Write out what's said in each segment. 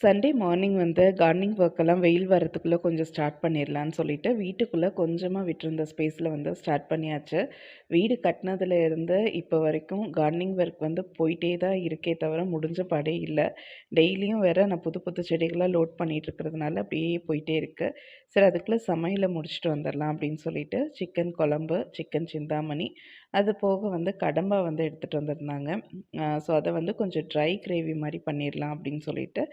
Sunday morning வந்து gardening ஒர்க்கெல்லாம் வெயில் வரதுக்குள்ளே கொஞ்சம் ஸ்டார்ட் பண்ணிடலான்னு சொல்லிட்டு வீட்டுக்குள்ளே கொஞ்சமாக விட்டிருந்த ஸ்பேஸில் வந்து ஸ்டார்ட் பண்ணியாச்சு. வீடு கட்டினதுல இருந்து இப்போ வரைக்கும் கார்டனிங் ஒர்க் வந்து போயிட்டே தான் இருக்கே தவிர முடிஞ்ச பாடே இல்லை. டெய்லியும் வேற நான் புது புது செடிகளாக லோட் பண்ணிட்டு இருக்கிறதுனால அப்படியே போயிட்டே இருக்கு. சரி அதுக்குள்ளே சமையலை முடிச்சுட்டு வந்துடலாம் அப்படின்னு சொல்லிட்டு சிக்கன் குழம்பு, சிக்கன் சிந்தாமணி, அது போக வந்து கடம்பா வந்து எடுத்துகிட்டு வந்திருந்தாங்க. ஸோ அதை வந்து கொஞ்சம் ட்ரை கிரேவி மாதிரி பண்ணிடலாம் அப்படின்னு சொல்லிட்டு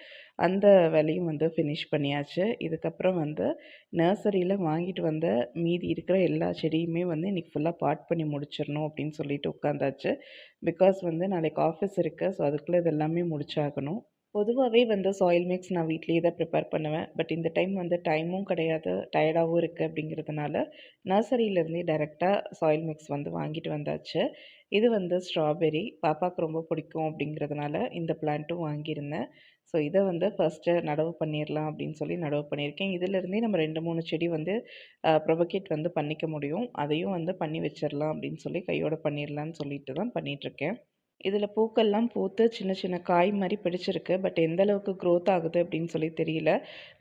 அந்த வேலையும் வந்து ஃபினிஷ் பண்ணியாச்சு. இதுக்கப்புறம் வந்து நர்சரியில வாங்கிட்டு வந்த மீதி இருக்கிற எல்லா செடியுமே வந்து இன்னைக்கு ஃபுல்லா பாட் பண்ணி முடிச்சிரணும் அப்படின்னு சொல்லிட்டு உட்காந்தாச்சு. பிகாஸ் வந்து நாளைக்கு ஆஃபீஸ் இருக்கு. ஸோ அதுக்குள்ள இது எல்லாமே முடிச்சாகணும். பொதுவாவே வந்து சாயில் மிக்ஸ் நான் வீட்லயே தான் ப்ரிப்பேர் பண்ணுவேன். பட் இந்த டைம் வந்து டைமும் கிடையாது, டயர்டாவும் இருக்கு அப்படிங்கிறதுனால நர்சரியிலேருந்தே டைரக்ட்டா சாயில் மிக்ஸ் வந்து வாங்கிட்டு வந்தாச்சு. இது வந்து ஸ்ட்ராபெர்ரி பாப்பாக்கு ரொம்ப பிடிக்கும் அப்படிங்கிறதுனால இந்த பிளான்ட்டும் வாங்கியிருந்தேன். ஸோ இத வந்து ஃபர்ஸ்ட்டு நடவு பண்ணிரலாம் அப்படின்னு சொல்லி நடவு பண்ணியிருக்கேன். இதிலிருந்தே நம்ம 2, 3 செடி வந்து ப்ரொபகேட் வந்து பண்ணிக்க முடியும். அதையும் வந்து பண்ணி வச்சிரலாம் அப்படின்னு சொல்லி கையோட பண்ணிரலான்னு சொல்லிட்டு தான் பண்ணிட்டுருக்கேன். இதில பூக்கள்லாம் பூத்து சின்ன சின்ன காய் மாரி பிடிச்சிருக்கு. பட் எந்த அளவுக்கு க்ரோத் ஆகுது அப்படின்னு சொல்லி தெரியல.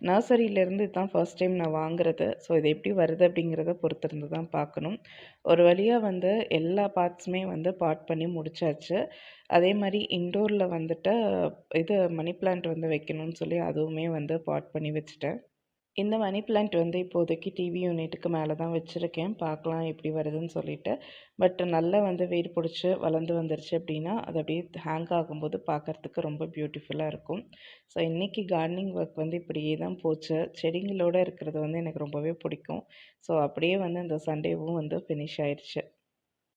நர்சரியிலேருந்து இதுதான் ஃபர்ஸ்ட் டைம் நான் வாங்குறது. ஸோ இது எப்படி வருது அப்படிங்கிறத பொறுத்திருந்து தான் பார்க்கணும். ஒரு வழியா வந்து எல்லா பார்ட்ஸுமே வந்து பாட் பண்ணி முடிச்சாச்சு. அதே மாரி இன்டோர்ல வந்துட்டு இது மணி பிளான்ட் வந்து வைக்கணும்னு சொல்லி அதுவுமே வந்து பாட் பண்ணி வச்சுட்டேன். இந்த மணி பிளான்ட் வந்து இப்போதைக்கு டிவி யூனிட்டுக்கு மேல தான் வச்சிருக்கேன். பார்க்கலாம் எப்படி வருதுன்னு சொல்லிட்டு. பட் நல்லா வந்து வேர் புடிச்சு வளர்ந்து வந்துருச்சு அப்படின்னா, அது அப்படியே ஹேங் ஆகும்போது பார்க்கறதுக்கு ரொம்ப பியூட்டிஃபுல்லா இருக்கும். ஸோ இன்னைக்கு கார்டனிங் ஒர்க் வந்து இப்படியே தான் போச்சு. செடிங்களோட இருக்கிறது வந்து எனக்கு ரொம்பவே பிடிக்கும். ஸோ அப்படியே வந்து இந்த சண்டேவும் வந்து ஃபினிஷ் ஆயிருச்சு.